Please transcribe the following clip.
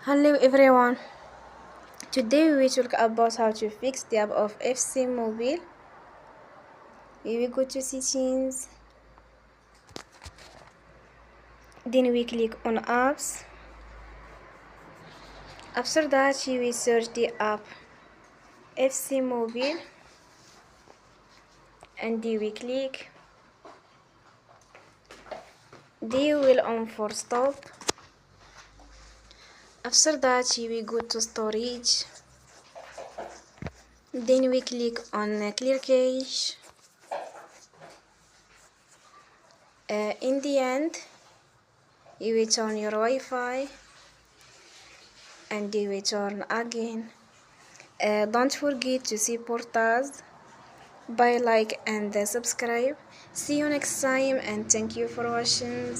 Hello everyone. Today we will talk about how to fix the app of FC Mobile. We will go to settings. Then we click on apps. After that we will search the app FC Mobile and we click. We will on for stop. After that we go to storage. Then we click on clear cache. In the end, you will turn your Wi-Fi and you will turn again. Don't forget to support us by like and subscribe. See you next time and thank you for watching.